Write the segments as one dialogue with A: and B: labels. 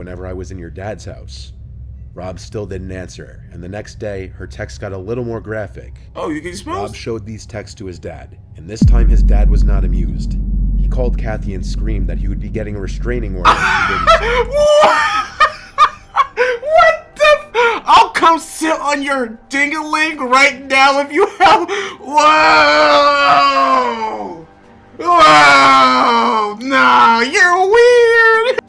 A: whenever I was in your dad's house. Rob still didn't answer, and the next day, her text got a little more graphic.
B: Oh, you get exposed?
A: Rob showed these texts to his dad, and this time his dad was not amused. He called Kathy and screamed that he would be getting a restraining order if she didn't
B: What the I'll come sit on your ding-a-ling right now if you have... Whoa! Whoa! Nah, you're weird!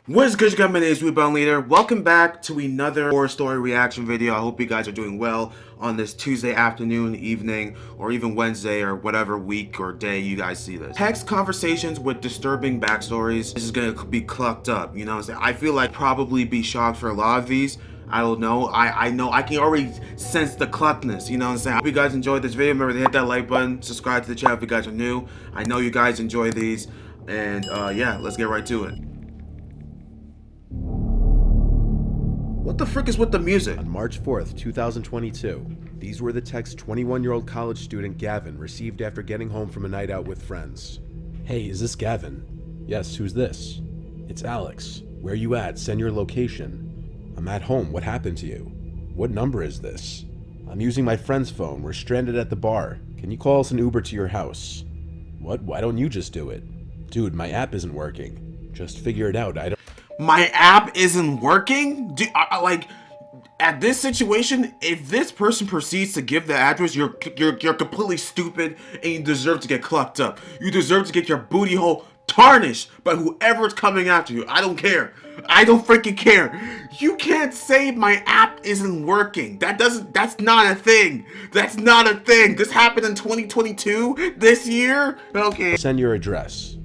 B: What is good, you guys? My name is reuploaded leader. Welcome back to another horror story reaction video. I hope you guys are doing well on this Tuesday afternoon, evening, or even Wednesday, or whatever week or day you guys see this. Text conversations with disturbing backstories. This is gonna be clucked up, you know what I'm saying? I feel like probably be shocked for a lot of these. I don't know. I know I can already sense the cluckness, you know what I'm saying? I hope you guys enjoyed this video. Remember to hit that like button, subscribe to the channel if you guys are new. I know you guys enjoy these, and yeah, let's get right to it. What the frick is with the music?
A: On March 4th, 2022, these were the texts 21-year-old college student Gavin received after getting home from a night out with friends. Hey, is this Gavin? Yes, who's this? It's Alex. Where you at? Send your location. I'm at home. What happened to you? What number is this? I'm using my friend's phone. We're stranded at the bar. Can you call us an Uber to your house? What? Why don't you just do it? Dude, my app isn't working. Just figure it out.
B: My app isn't working? Like, at this situation, if this person proceeds to give the address, you're completely stupid and you deserve to get clucked up. You deserve to get your booty hole tarnished by whoever's coming after you. I don't care. I don't freaking care. You can't say my app isn't working. That's not a thing. That's not a thing. This happened in 2022, this year? Okay.
A: Send your address.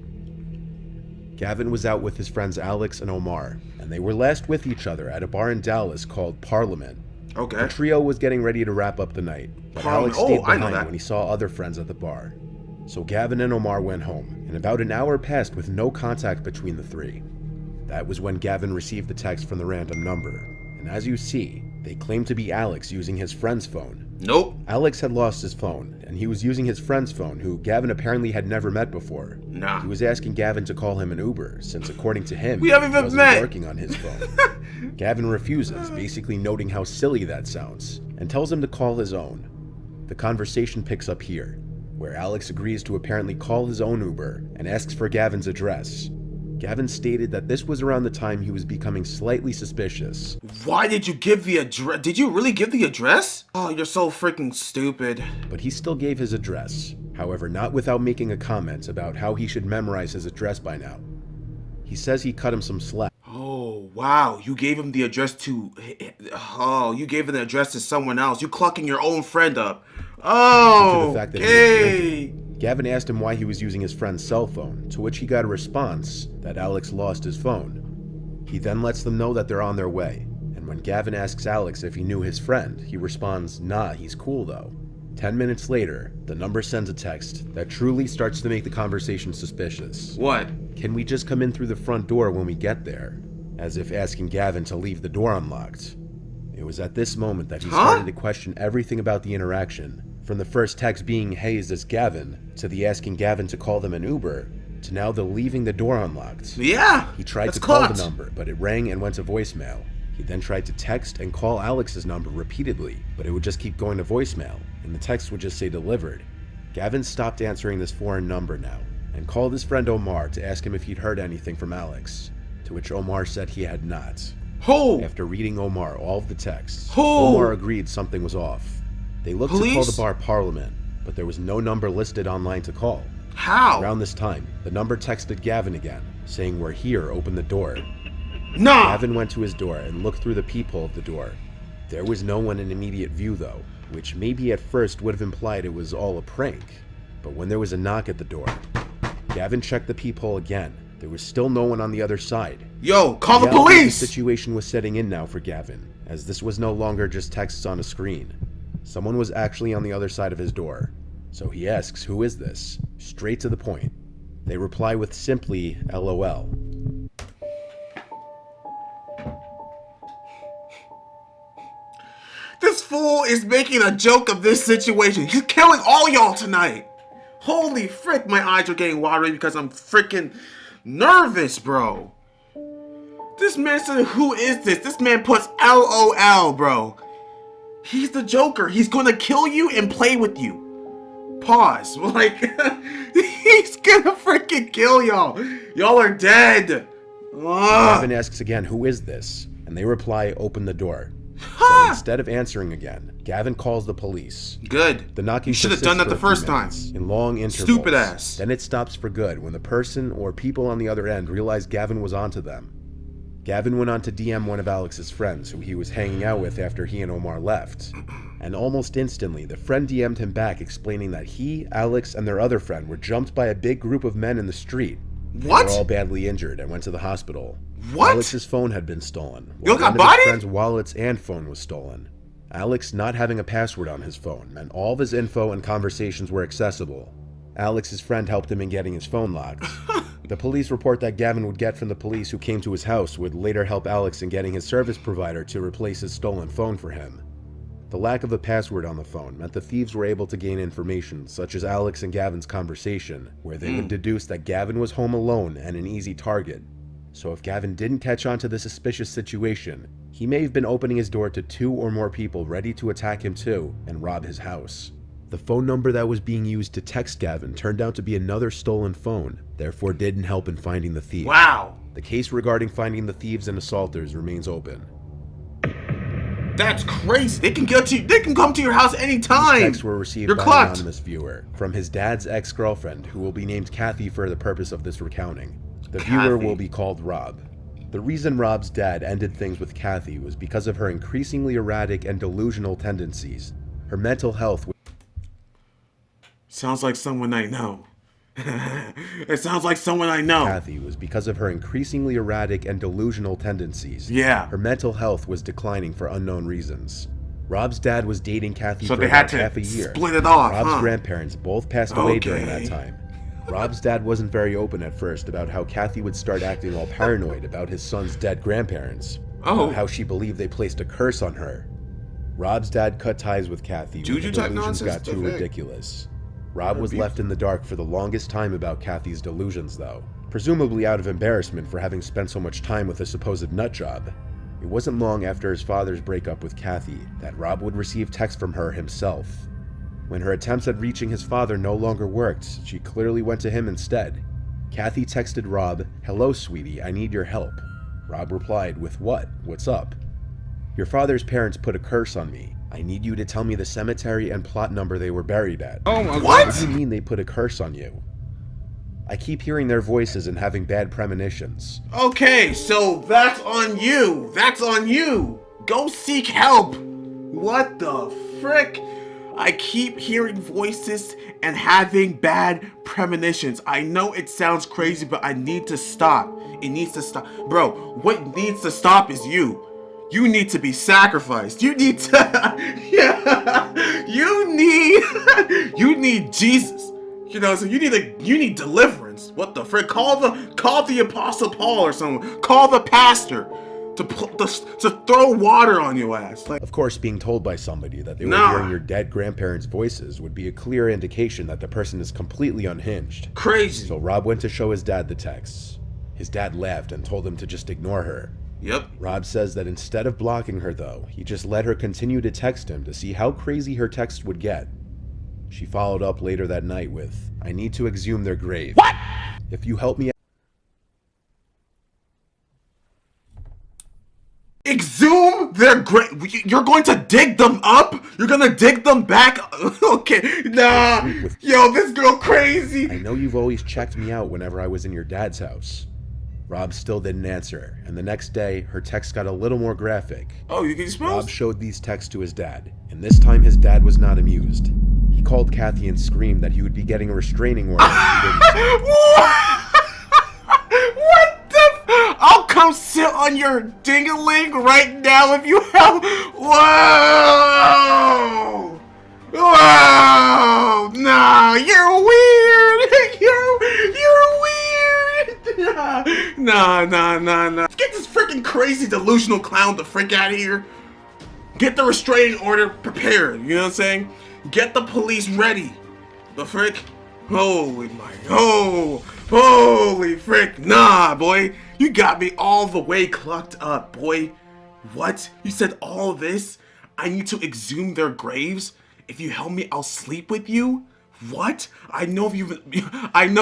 A: Gavin was out with his friends Alex and Omar, and they were last with each other at a bar in Dallas called Parliament.
B: Okay.
A: The trio was getting ready to wrap up the night, but Alex stayed behind when he saw other friends at the bar. So Gavin and Omar went home, and about an hour passed with no contact between the three. That was when Gavin received the text from the random number, and as you see, they claimed to be Alex using his friend's phone.
B: Nope.
A: Alex had lost his phone, and he was using his friend's phone, who Gavin apparently had never met before.
B: Nah.
A: He was asking Gavin to call him an Uber, since according to him,
B: we haven't even met.
A: Working on his phone. Gavin refuses, basically noting how silly that sounds, and tells him to call his own. The conversation picks up here, where Alex agrees to apparently call his own Uber and asks for Gavin's address. Gavin stated that this was around the time he was becoming slightly suspicious.
B: Why did you give the address? Did you really give the address? Oh, you're so freaking stupid.
A: But he still gave his address, however not without making a comment about how he should memorize his address by now. He says he cut him some slack.
B: Oh, wow. You gave him the address to... Oh, you gave him the address to someone else. You clucking your own friend up. Oh, okay.
A: Gavin asked him why he was using his friend's cell phone, to which he got a response that Alex lost his phone. He then lets them know that they're on their way, and when Gavin asks Alex if he knew his friend, he responds, nah, he's cool though. 10 minutes later, the number sends a text that truly starts to make the conversation suspicious.
B: What?
A: Can we just come in through the front door when we get there? As if asking Gavin to leave the door unlocked. It was at this moment that he started to question everything about the interaction. From the first text being, hey, is this Gavin? To the asking Gavin to call them an Uber, to now the leaving the door unlocked.
B: Yeah,
A: he tried to call the number, but it rang and went to voicemail. He then tried to text and call Alex's number repeatedly, but it would just keep going to voicemail, and the text would just say delivered. Gavin stopped answering this foreign number now, and called his friend Omar to ask him if he'd heard anything from Alex, to which Omar said he had not. After reading Omar all of the texts, Omar agreed something was off. They looked to call the bar Parliament, but there was no number listed online to call.
B: How?
A: Around this time, the number texted Gavin again, saying, we're here, open the door.
B: No!
A: Gavin went to his door and looked through the peephole of the door. There was no one in immediate view though, which maybe at first would have implied it was all a prank. But when there was a knock at the door, Gavin checked the peephole again. There was still no one on the other side.
B: Yo, call the police!
A: The situation was setting in now for Gavin, as this was no longer just texts on a screen. Someone was actually on the other side of his door. So he asks, who is this? Straight to the point. They reply with simply, LOL.
B: This fool is making a joke of this situation. He's killing all y'all tonight. Holy frick, my eyes are getting watery because I'm freaking nervous, bro. This man said, who is this? This man puts LOL, bro. He's the Joker. He's gonna kill you and play with you. Pause. Like, he's gonna freaking kill y'all. Y'all are dead.
A: Gavin asks again, who is this? And they reply, open the door. So instead of answering again, Gavin calls the police.
B: Good.
A: The knocking
B: should have done that the first time.
A: In long intervals.
B: Stupid ass.
A: Then it stops for good when the person or people on the other end realize Gavin was onto them. Gavin went on to DM one of Alex's friends who he was hanging out with after he and Omar left. And almost instantly, the friend DM'd him back explaining that he, Alex, and their other friend were jumped by a big group of men in the street.
B: What?
A: They were all badly injured and went to the hospital.
B: What?
A: Alex's phone had been stolen.
B: You got
A: one
B: bodied?
A: of his friend's wallets and phone was stolen. Alex not having a password on his phone meant all of his info and conversations were accessible. Alex's friend helped him in getting his phone locked. The police report that Gavin would get from the police who came to his house would later help Alex in getting his service provider to replace his stolen phone for him. The lack of a password on the phone meant the thieves were able to gain information such as Alex and Gavin's conversation, where they would deduce that Gavin was home alone and an easy target. So if Gavin didn't catch on to the suspicious situation, he may have been opening his door to 2 or more people ready to attack him too and rob his house. The phone number that was being used to text Gavin turned out to be another stolen phone, therefore didn't help in finding the thief.
B: Wow.
A: The case regarding finding the thieves and assaulters remains open.
B: That's crazy. They can get to you. They can come to your house anytime.
A: Texts were received by an anonymous viewer from his dad's ex-girlfriend, who will be named Kathy for the purpose of this recounting. The viewer will be called Rob. The reason Rob's dad ended things with Kathy was because of her increasingly erratic and delusional tendencies. Her mental health
B: sounds like someone I know. It sounds like someone I know.
A: Kathy was because of her increasingly erratic and delusional tendencies.
B: Yeah.
A: Her mental health was declining for unknown reasons. Rob's dad was dating Kathy
B: so
A: for
B: they
A: about
B: had to
A: half a year.
B: split it off,
A: Rob's grandparents both passed away during that time. Rob's dad wasn't very open at first about how Kathy would start acting all paranoid about his son's dead grandparents.
B: Oh.
A: How she believed they placed a curse on her. Rob's dad cut ties with Kathy when the delusions got too ridiculous. Rob was left in the dark for the longest time about Kathy's delusions though, presumably out of embarrassment for having spent so much time with a supposed nutjob. It wasn't long after his father's breakup with Kathy that Rob would receive texts from her himself. When her attempts at reaching his father no longer worked, she clearly went to him instead. Kathy texted Rob, "Hello sweetie, I need your help." Rob replied, "With what? What's up?" "Your father's parents put a curse on me. I need you to tell me the cemetery and plot number they were buried at."
B: Oh my God.
A: What do you mean they put a curse on you? I keep hearing their voices and having bad premonitions.
B: Okay, so that's on you. That's on you. Go seek help. What the frick? I keep hearing voices and having bad premonitions. I know it sounds crazy, but I need to stop. It needs to stop. Bro, what needs to stop is you. You need to be sacrificed. You need to, yeah, you need Jesus. You know, so you need deliverance. What the frick? Call the Apostle Paul or someone. Call the pastor to throw water on your ass. Like,
A: of course, being told by somebody that they were hearing your dead grandparents' voices would be a clear indication that the person is completely unhinged.
B: Crazy.
A: So Rob went to show his dad the texts. His dad laughed and told him to just ignore her.
B: Yep.
A: Rob says that instead of blocking her though, he just let her continue to text him to see how crazy her text would get. She followed up later that night with, "I need to exhume their grave. What? If you help me..."
B: Exhume their grave? You're going to dig them up? You're gonna dig them back? Okay, nah. Yo, this girl crazy.
A: "I know you've always checked me out whenever I was in your dad's house." Rob still didn't answer, and the next day, her text got a little more graphic.
B: Oh, you can smell?
A: Rob showed these texts to his dad, and this time his dad was not amused. He called Kathy and screamed that he would be getting a restraining order if he didn't stop.
B: What the I'll come sit on your ding-a-ling right now if you help. Whoa! Whoa! Nah, you're weird. You're weird. Nah. Get this freaking crazy delusional clown the frick out of here. Get the restraining order prepared. You know what I'm saying? Get the police ready. The frick? Holy frick. Nah, boy. You got me all the way clucked up, boy. What? You said all this? I need to exhume their graves? If you help me, I'll sleep with you? What? I know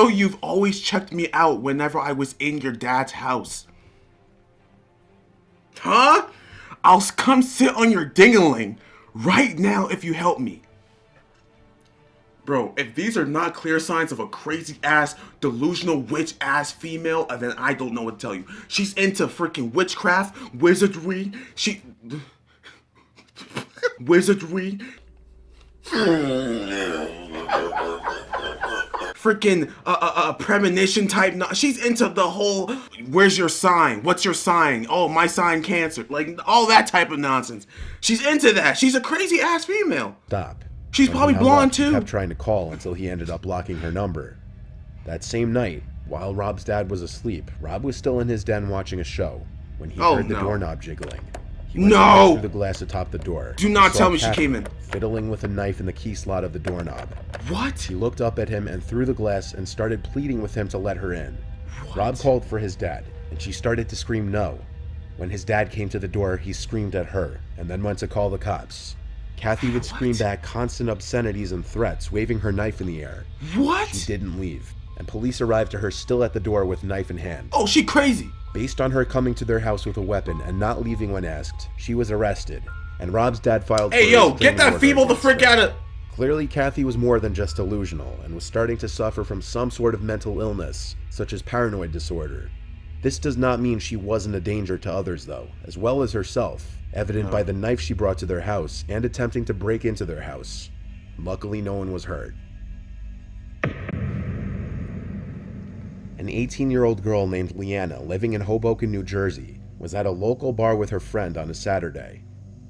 B: you've always checked me out whenever I was in your dad's house. Huh? I'll come sit on your ding-a-ling right now if you help me. Bro, if these are not clear signs of a crazy-ass, delusional witch-ass female, then I don't know what to tell you. She's into freaking witchcraft, wizardry, wizardry. Freaking premonition type. She's into the whole, where's your sign? What's your sign? Oh, my sign Cancer. Like, all that type of nonsense. She's into that. She's a crazy-ass female.
A: Stop.
B: She's probably blonde too.
A: He kept trying to call until he ended up blocking her number. That same night, while Rob's dad was asleep, Rob was still in his den watching a show when he heard the doorknob jiggling. He went through the glass atop the door.
B: Do not tell me she came in.
A: Fiddling with a knife in the key slot of the doorknob.
B: What?
A: He looked up at him and through the glass and started pleading with him to let her in.
B: What?
A: Rob called for his dad, and she started to scream no. When his dad came to the door, he screamed at her, and then went to call the cops. Kathy would scream back constant obscenities and threats, waving her knife in the air.
B: What?
A: She didn't leave, and police arrived to her still at the door with knife in hand.
B: Oh, she crazy.
A: Based on her coming to their house with a weapon and not leaving when asked, she was arrested, and Rob's dad filed for
B: Hey, yo, get that feeble the frick out of...
A: Clearly, Kathy was more than just delusional and was starting to suffer from some sort of mental illness, such as paranoid disorder. This does not mean she wasn't a danger to others, though, as well as herself, evident by the knife she brought to their house and attempting to break into their house. Luckily, no one was hurt. An 18-year-old girl named Leanna, living in Hoboken, New Jersey, was at a local bar with her friend on a Saturday.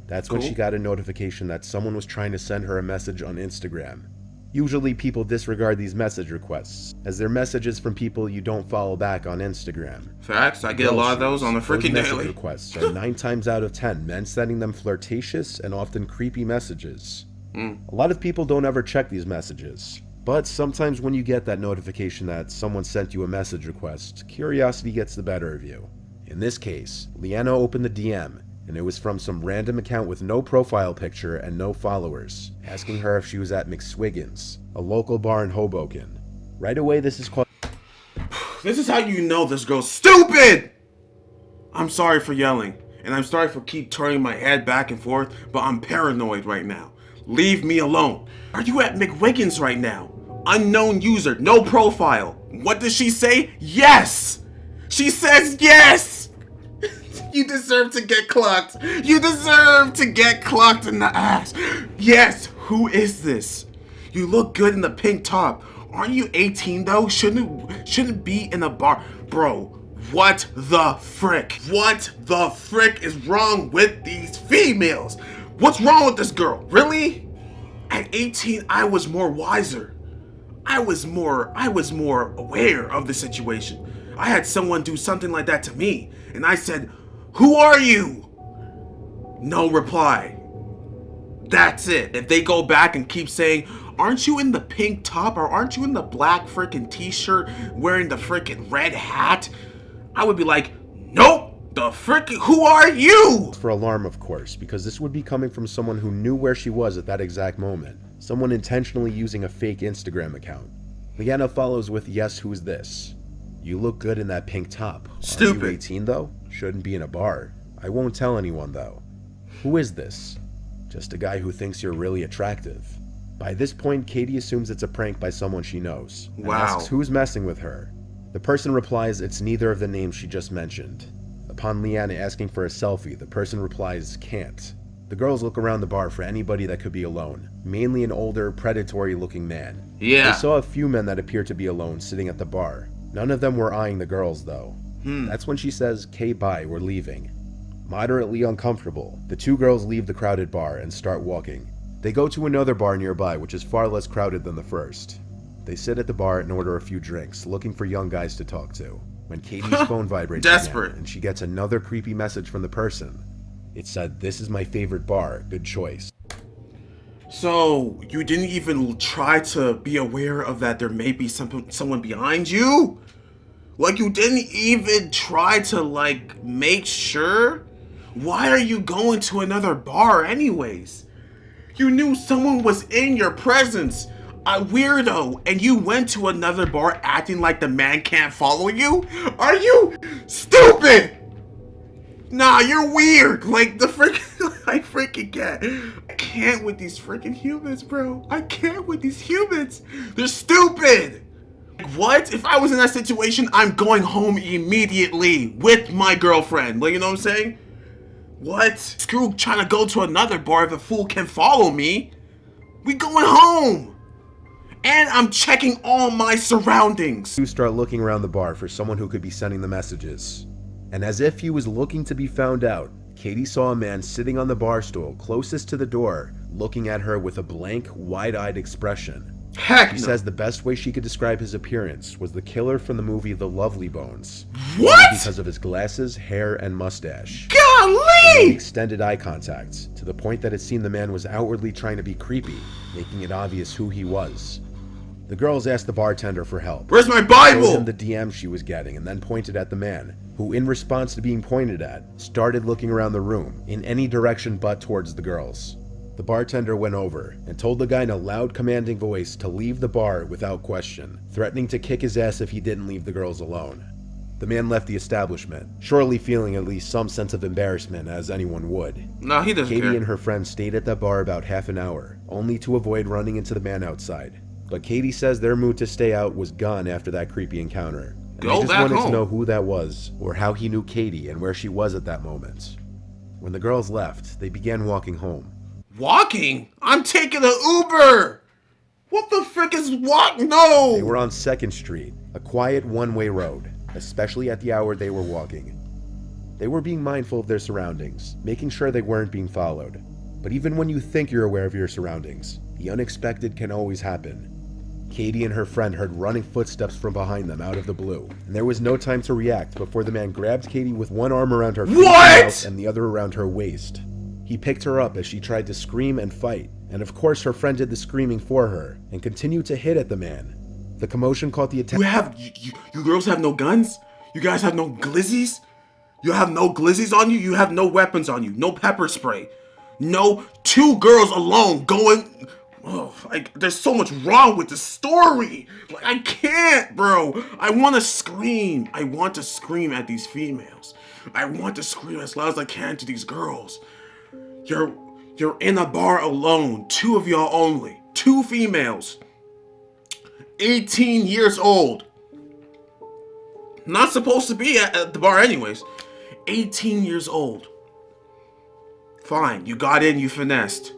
A: That's when she got a notification that someone was trying to send her a message on Instagram. Usually people disregard these message requests, as they're messages from people you don't follow back on Instagram.
B: Facts, I get a lot of those on the freaking daily.
A: Message requests are 9 times out of 10 men sending them flirtatious and often creepy messages. A lot of people don't ever check these messages. But sometimes when you get that notification that someone sent you a message request, curiosity gets the better of you. In this case, Leanna opened the DM, and it was from some random account with no profile picture and no followers, asking her if she was at McSwiggin's, a local bar in Hoboken. Right away, this is called...
B: This is how you know this girl's stupid! I'm sorry for yelling, and I'm sorry for keep turning my head back and forth, but I'm paranoid right now. Leave me alone. Are you at McWiggins right now? Unknown user, no profile. What does she say? Yes! She says yes! You deserve to get clucked. You deserve to get clucked in the ass. Yes, who is this? You look good in the pink top. Aren't you 18 though? Shouldn't be in a bar. Bro, what the frick? What the frick is wrong with these females? What's wrong with this girl? Really? At 18, I was more wiser. I was more aware of the situation. I had someone do something like that to me, and I said, "Who are you?" No reply. That's it. If they go back and keep saying, "Aren't you in the pink top, or aren't you in the black freaking t-shirt wearing the freaking red hat?" I would be like, "Nope. The frickin' who are you?"
A: For alarm, of course, because this would be coming from someone who knew where she was at that exact moment. Someone intentionally using a fake Instagram account. Leanna follows with, "Yes, who's this? You look good in that pink top.
B: Stupid.
A: Are you 18 though? Shouldn't be in a bar. I won't tell anyone though. Who is this? Just a guy who thinks you're really attractive." By this point, Katie assumes it's a prank by someone she knows, and asks who's messing with her. The person replies it's neither of the names she just mentioned. Upon Leanna asking for a selfie, the person replies, "Can't." The girls look around the bar for anybody that could be alone, mainly an older, predatory-looking man.
B: Yeah.
A: They saw a few men that appeared to be alone sitting at the bar. None of them were eyeing the girls, though. That's when she says, "Kay, bye, we're leaving." Moderately uncomfortable, the two girls leave the crowded bar and start walking. They go to another bar nearby, which is far less crowded than the first. They sit at the bar and order a few drinks, looking for young guys to talk to. When Katie's phone vibrates
B: Desperate.
A: again, and she gets another creepy message from the person. It said, "This is my favorite bar, good choice."
B: So, you didn't even try to be aware of that there may be someone behind you? Like, you didn't even try to, like, make sure? Why are you going to another bar anyways? You knew someone was in your presence, a weirdo, and you went to another bar acting like the man can't follow you? Are you stupid? Nah, you're weird. Like, the freaking, I freaking get. I can't with these freaking humans, bro. I can't with these humans. They're stupid. What? If I was in that situation, I'm going home immediately with my girlfriend. Like, you know what I'm saying? What? Screw trying to go to another bar if a fool can follow me. We going home. And I'm checking all my surroundings.
A: You start looking around the bar for someone who could be sending the messages. And as if he was looking to be found out, Katie saw a man sitting on the bar stool closest to the door, looking at her with a blank, wide-eyed expression.
B: Heck
A: She
B: no.
A: says the best way she could describe his appearance was the killer from the movie The Lovely Bones.
B: What?
A: Because of his glasses, hair, and mustache.
B: Golly!
A: Extended eye contact, to the point that it seemed the man was outwardly trying to be creepy, making it obvious who he was. The girls asked the bartender for help.
B: Where's my
A: Showed
B: Bible?
A: him the DM she was getting and then pointed at the man, who in response to being pointed at, started looking around the room, in any direction but towards the girls. The bartender went over and told the guy in a loud commanding voice to leave the bar without question, threatening to kick his ass if he didn't leave the girls alone. The man left the establishment, surely feeling at least some sense of embarrassment, as anyone would.
B: No, he doesn't
A: Katie
B: care.
A: and her friend stayed at that bar about half an hour, only to avoid running into the man outside. But Katie says their mood to stay out was gone after that creepy encounter. And
B: Go
A: they just
B: back
A: wanted
B: home.
A: to know who that was, or how he knew Katie and where she was at that moment. When the girls left, they began walking home.
B: Walking? I'm taking an Uber! What the frick is walk? No!
A: They were on 2nd Street, a quiet one-way road, especially at the hour they were walking. They were being mindful of their surroundings, making sure they weren't being followed. But even when you think you're aware of your surroundings, the unexpected can always happen. Katie and her friend heard running footsteps from behind them out of the blue, and there was no time to react before the man grabbed Katie with one arm around her feet and mouth and the other around her waist. He picked her up as she tried to scream and fight, and of course her friend did the screaming for her, and continued to hit at the man. The commotion caught the attention.
B: You girls have no guns? You guys have no glizzies? You have no glizzies on you? You have no weapons on you? No pepper spray? No, 2 girls alone going... Oh, like, there's so much wrong with the story. Like, I can't, bro. I want to scream. I want to scream at these females. I want to scream as loud as I can to these girls. You're in a bar alone. 2 of y'all only. 2 females. 18 years old. Not supposed to be at the bar anyways. 18 years old. Fine, you got in, you finessed.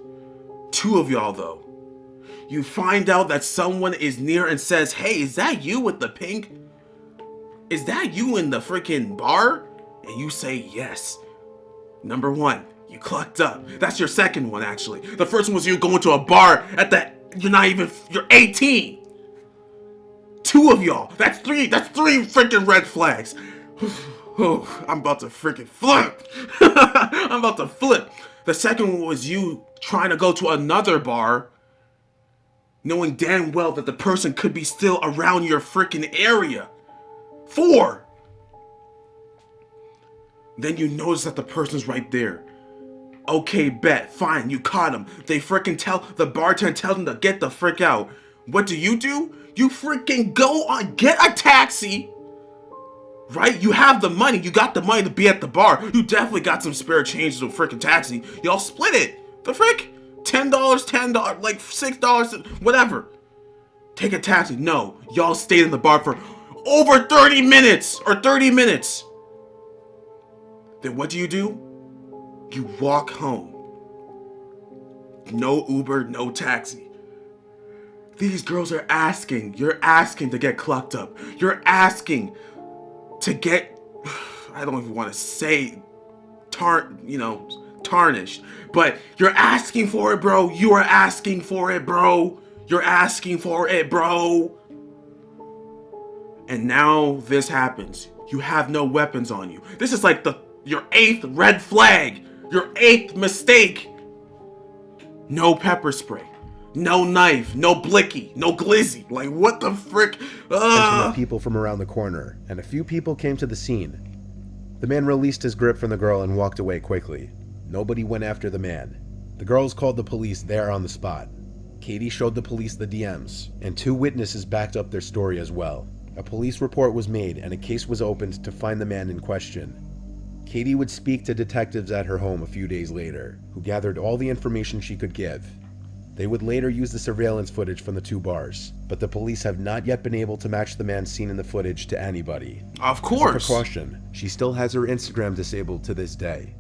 B: 2 of y'all though. You find out that someone is near and says, hey, is that you with the pink? Is that you in the freaking bar? And you say yes. Number 1, you clucked up. That's your second one, actually. The first one was you going to a bar at the, you're 18. 2 of y'all. That's 3 freaking red flags. Oh, I'm about to freaking flip. I'm about to flip. The second one was you trying to go to another bar, knowing damn well that the person could be still around your freaking area. 4. Then you notice that the person's right there. Okay, bet. Fine, you caught him. They freaking tell the bartender, tell them to get the frick out. What do? You freaking go on, get a taxi. Right? You have the money. You got the money to be at the bar. You definitely got some spare change to a freaking taxi. Y'all split it. The frick? $10, like $6, whatever. Take a taxi. No, y'all stayed in the bar for over 30 minutes or 30 minutes. Then what do? You walk home. No Uber, no taxi. These girls are asking. You're asking to get clucked up. You're asking to get, I don't even want to say tarnished, but you're asking for it, bro. You are asking for it, bro. You're asking for it, bro. And now this happens. You have no weapons on you. This is like your 8th red flag. Your 8th mistake. No pepper spray. No knife, no blicky, no glizzy. Like, what the frick?
A: Met people from around the corner, and a few people came to the scene. The man released his grip from the girl and walked away quickly. Nobody went after the man. The girls called the police there on the spot. Katie showed the police the DMs, and 2 witnesses backed up their story as well. A police report was made and a case was opened to find the man in question. Katie would speak to detectives at her home a few days later, who gathered all the information she could give. They would later use the surveillance footage from the 2 bars, but the police have not yet been able to match the man seen in the footage to anybody.
B: Of course.
A: As a precaution, she still has her Instagram disabled to this day.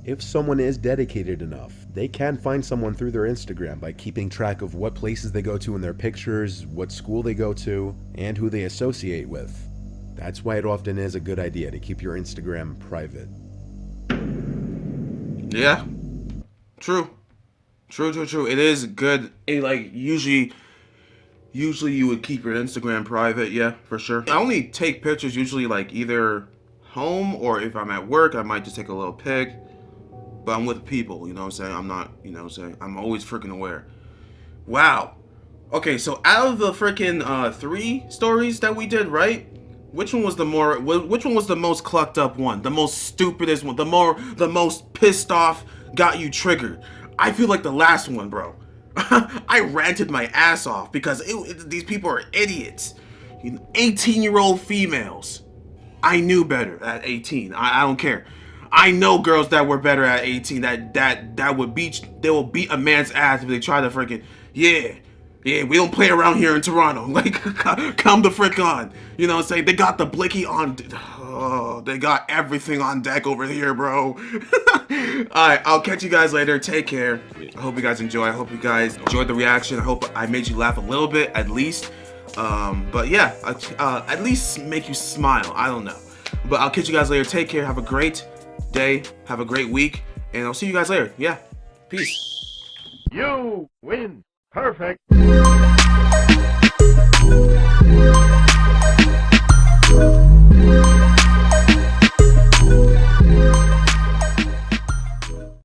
A: If someone is dedicated enough, they can find someone through their Instagram by keeping track of what places they go to in their pictures, what school they go to, and who they associate with. That's why it often is a good idea to keep your Instagram private.
B: Yeah. True. True. It is good. Like, usually you would keep your Instagram private, yeah, for sure. I only take pictures usually like either home or if I'm at work, I might just take a little pic. But I'm with people, you know what I'm saying? I'm not, you know what I'm saying? I'm always freaking aware. Wow. Okay, so out of the freaking 3 stories that we did, right? Which one was the most clucked up one? The most stupidest one? The most pissed off, got you triggered? I feel like the last one, bro. I ranted my ass off because these people are idiots. 18-year-old females. I knew better at 18. I don't care. I know girls that were better at 18 that would they will beat a man's ass if they try to freaking, yeah, we don't play around here in Toronto. Like, come the frick on. You know what I'm saying? They got the blicky on. Oh, they got everything on deck over here, bro. Alright, I'll catch you guys later. Take care. I hope you guys enjoy. I hope you guys enjoyed the reaction. I hope I made you laugh a little bit, at least. But yeah, at least make you smile. I don't know. But I'll catch you guys later. Take care. Have a great day. Have a great week. And I'll see you guys later. Yeah. Peace.
C: You win. Perfect.